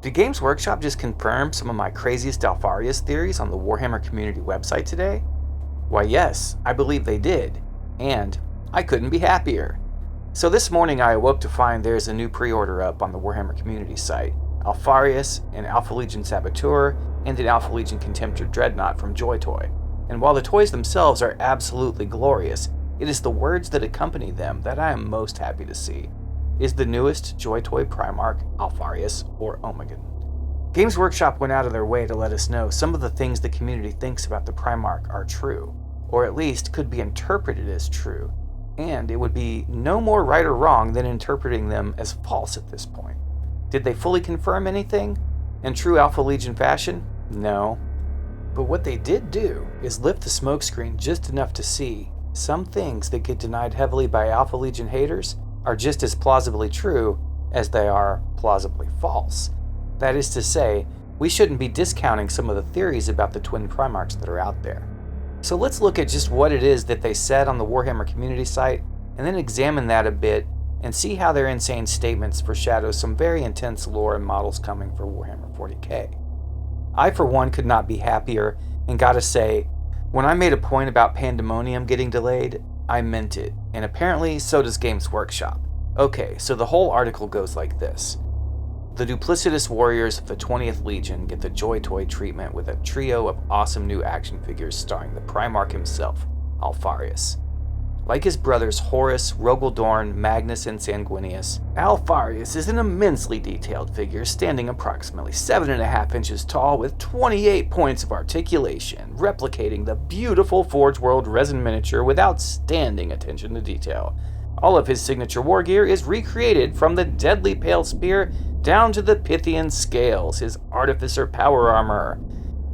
Did Games Workshop just confirm some of my craziest Alpharius theories on the Warhammer community website today? Why yes, I believe they did, and I couldn't be happier. So this morning I awoke to find there's a new pre-order up on the Warhammer community site, Alpharius and Alpha Legion Saboteur and an Alpha Legion Contemptor Dreadnought from Joytoy. And while the toys themselves are absolutely glorious, it is the words that accompany them that I am most happy to see. Is the newest Joytoy Primarch Alpharius or Omegon. Games Workshop went out of their way to let us know some of the things the community thinks about the Primarch are true, or at least could be interpreted as true, and it would be no more right or wrong than interpreting them as false at this point. Did they fully confirm anything? In true Alpha Legion fashion? No. But what they did do is lift the smokescreen just enough to see some things that get denied heavily by Alpha Legion haters are just as plausibly true as they are plausibly false. That is to say, we shouldn't be discounting some of the theories about the twin Primarchs that are out there. So let's look at just what it is that they said on the Warhammer community site, and then examine that a bit and see how their insane statements foreshadow some very intense lore and models coming for Warhammer 40k. I, for one, could not be happier, and gotta say, when I made a point about Pandemonium getting delayed, I meant it, and apparently so does Games Workshop. Okay, so the whole article goes like this. The duplicitous warriors of the 20th Legion get the Joytoy treatment with a trio of awesome new action figures starring the Primarch himself, Alpharius. Like his brothers Horus, Rogaldorn, Magnus, and Sanguinius, Alpharius is an immensely detailed figure standing approximately 7.5 inches tall with 28 points of articulation, replicating the beautiful Forge World resin miniature with outstanding attention to detail. All of his signature war gear is recreated from the deadly pale spear down to the Pythian scales, his artificer power armor.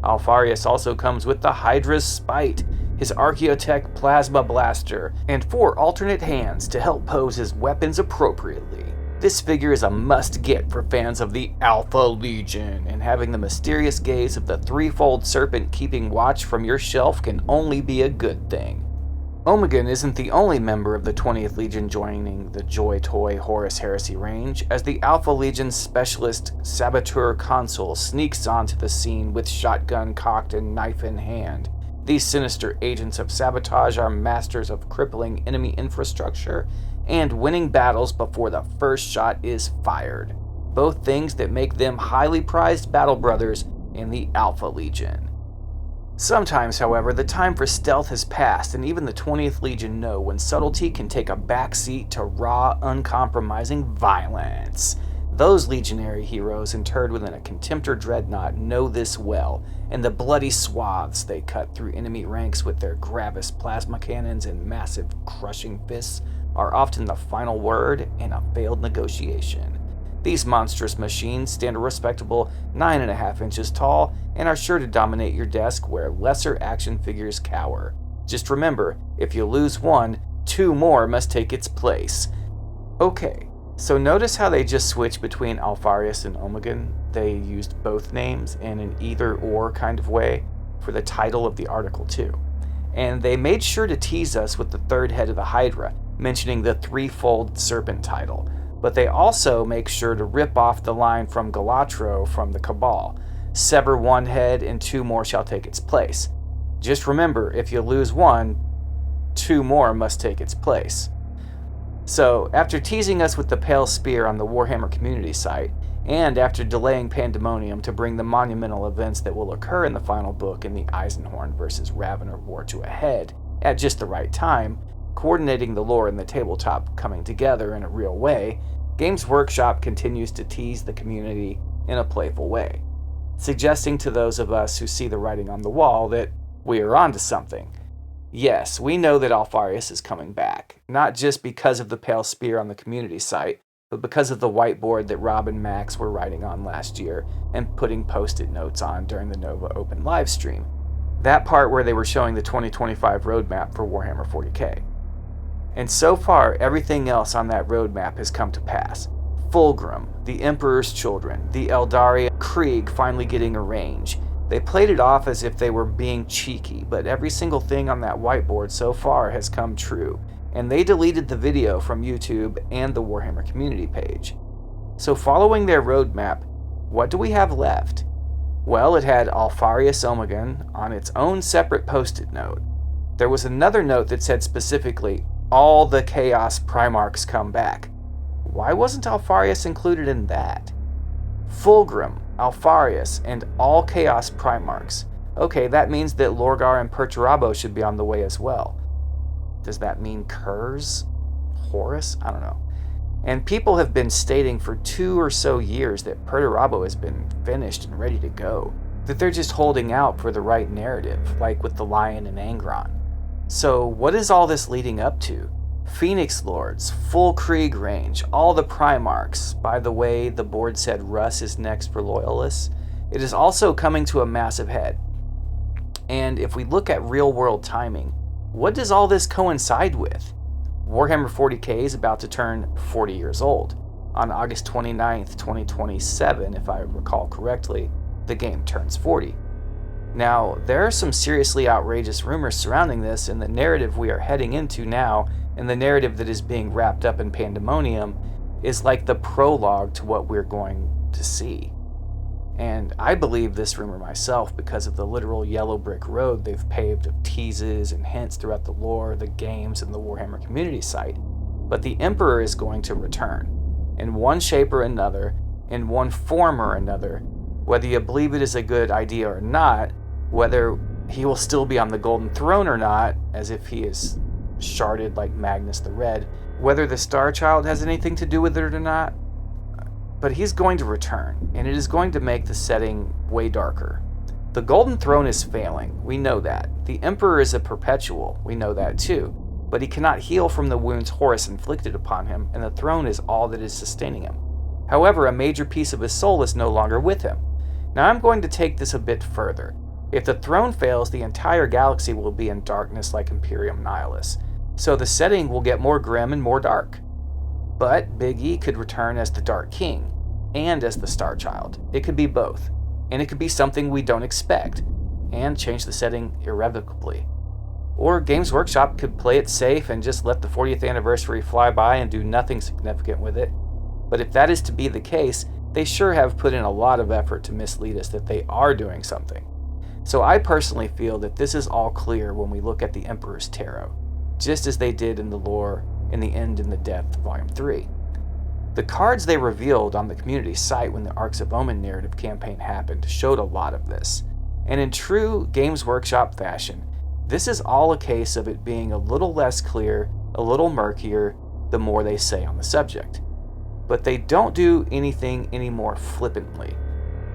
Alpharius also comes with the Hydra's Spite, his Archaeotech Plasma Blaster, and 4 alternate hands to help pose his weapons appropriately. This figure is a must-get for fans of the Alpha Legion, and having the mysterious gaze of the threefold serpent keeping watch from your shelf can only be a good thing. Omegon isn't the only member of the 20th Legion joining the Joytoy Horus Heresy range, as the Alpha Legion specialist Saboteur Consul sneaks onto the scene with shotgun cocked and knife in hand. These sinister agents of sabotage are masters of crippling enemy infrastructure and winning battles before the first shot is fired, both things that make them highly prized battle brothers in the Alpha Legion. Sometimes, however, the time for stealth has passed, and even the 20th Legion know when subtlety can take a backseat to raw, uncompromising violence. Those legionary heroes interred within a Contemptor Dreadnought know this well, and the bloody swaths they cut through enemy ranks with their Gravis plasma cannons and massive crushing fists are often the final word in a failed negotiation. These monstrous machines stand a respectable 9.5 inches tall and are sure to dominate your desk where lesser action figures cower. Just remember, if you lose one, 2 more must take its place. Okay. So notice how they just switched between Alpharius and Omegon. They used both names in an either-or kind of way for the title of the article too. And they made sure to tease us with the third head of the Hydra, mentioning the threefold serpent title. But they also make sure to rip off the line from Galatro from the Cabal. Sever one head and 2 more shall take its place. Just remember, if you lose one, 2 more must take its place. So, after teasing us with the Pale Spear on the Warhammer community site, and after delaying Pandemonium to bring the monumental events that will occur in the final book in the Eisenhorn vs. Ravener war to a head at just the right time, coordinating the lore and the tabletop coming together in a real way, Games Workshop continues to tease the community in a playful way, suggesting to those of us who see the writing on the wall that we are onto something. Yes, we know that Alpharius is coming back, not just because of the Pale Spear on the community site, but because of the whiteboard that Rob and Max were writing on last year and putting post-it notes on during the Nova Open livestream. That part where they were showing the 2025 roadmap for Warhammer 40k. And so far, everything else on that roadmap has come to pass. Fulgrim, the Emperor's Children, the Eldaria Krieg finally getting a range. They played it off as if they were being cheeky, but every single thing on that whiteboard so far has come true, and they deleted the video from YouTube and the Warhammer community page. So following their roadmap, what do we have left? Well, it had Alpharius Omegon on its own separate post-it note. There was another note that said specifically, all the Chaos Primarchs come back. Why wasn't Alpharius included in that? Fulgrim, Alpharius, and all Chaos Primarchs. Okay, that means that Lorgar and Perturabo should be on the way as well. Does that mean Kurz? Horus? I don't know. And people have been stating for 2 or so years that Perturabo has been finished and ready to go. That they're just holding out for the right narrative, like with the Lion and Angron. So what is all this leading up to? Phoenix Lords, full Krieg range, all the Primarchs. By the way, the board said Russ is next for Loyalists. It is also coming to a massive head. And if we look at real-world timing, what does all this coincide with? Warhammer 40k is about to turn 40 years old. On August 29th, 2027, if I recall correctly, the game turns 40. Now, there are some seriously outrageous rumors surrounding this, and the narrative we are heading into now, and the narrative that is being wrapped up in pandemonium, is like the prologue to what we're going to see. And I believe this rumor myself because of the literal yellow brick road they've paved of teases and hints throughout the lore, the games, and the Warhammer community site. But the Emperor is going to return, in one shape or another, in one form or another, whether you believe it is a good idea or not, whether he will still be on the Golden Throne or not, as if he is sharded like Magnus the Red, whether the Star Child has anything to do with it or not. But he's going to return, and it is going to make the setting way darker. The Golden Throne is failing, we know that. The Emperor is a perpetual, we know that too. But he cannot heal from the wounds Horus inflicted upon him, and the throne is all that is sustaining him. However, a major piece of his soul is no longer with him. Now I'm going to take this a bit further. If the throne fails, the entire galaxy will be in darkness like Imperium Nihilus. So the setting will get more grim and more dark. But Big E could return as the Dark King, and as the Star Child. It could be both, and it could be something we don't expect, and change the setting irrevocably. Or Games Workshop could play it safe and just let the 40th anniversary fly by and do nothing significant with it. But if that is to be the case, they sure have put in a lot of effort to mislead us that they are doing something. So I personally feel that this is all clear when we look at the Emperor's Tarot, just as they did in the lore in The End and the Death, Volume 3. The cards they revealed on the community site when the Arcs of Omen narrative campaign happened showed a lot of this. And in true Games Workshop fashion, this is all a case of it being a little less clear, a little murkier, the more they say on the subject. But they don't do anything any more flippantly.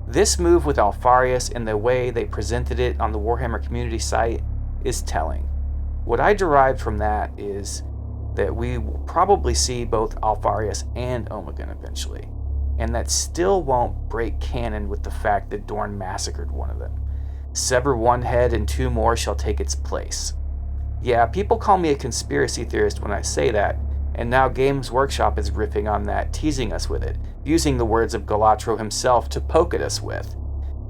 This move with Alpharius and the way they presented it on the Warhammer community site is telling. What I derived from that is that we will probably see both Alpharius and Omegon eventually, and that still won't break canon with the fact that Dorn massacred one of them. Sever one head and 2 more shall take its place. Yeah, people call me a conspiracy theorist when I say that, and now Games Workshop is riffing on that, teasing us with it, using the words of Galatro himself to poke at us with.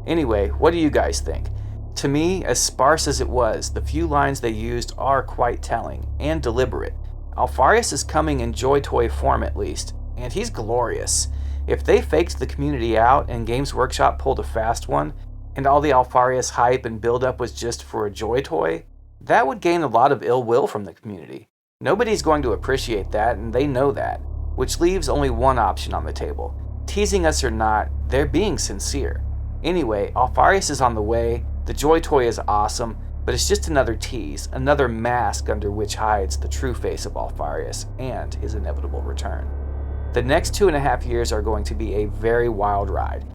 Anyway, what do you guys think? To me, as sparse as it was, the few lines they used are quite telling, and deliberate. Alpharius is coming in Joytoy form at least, and he's glorious. If they faked the community out and Games Workshop pulled a fast one, and all the Alpharius hype and build-up was just for a Joytoy, that would gain a lot of ill will from the community. Nobody's going to appreciate that, and they know that, which leaves only one option on the table. Teasing us or not, they're being sincere. Anyway, Alpharius is on the way, the Joytoy is awesome, but it's just another tease, another mask under which hides the true face of Alpharius and his inevitable return. The next 2.5 years are going to be a very wild ride.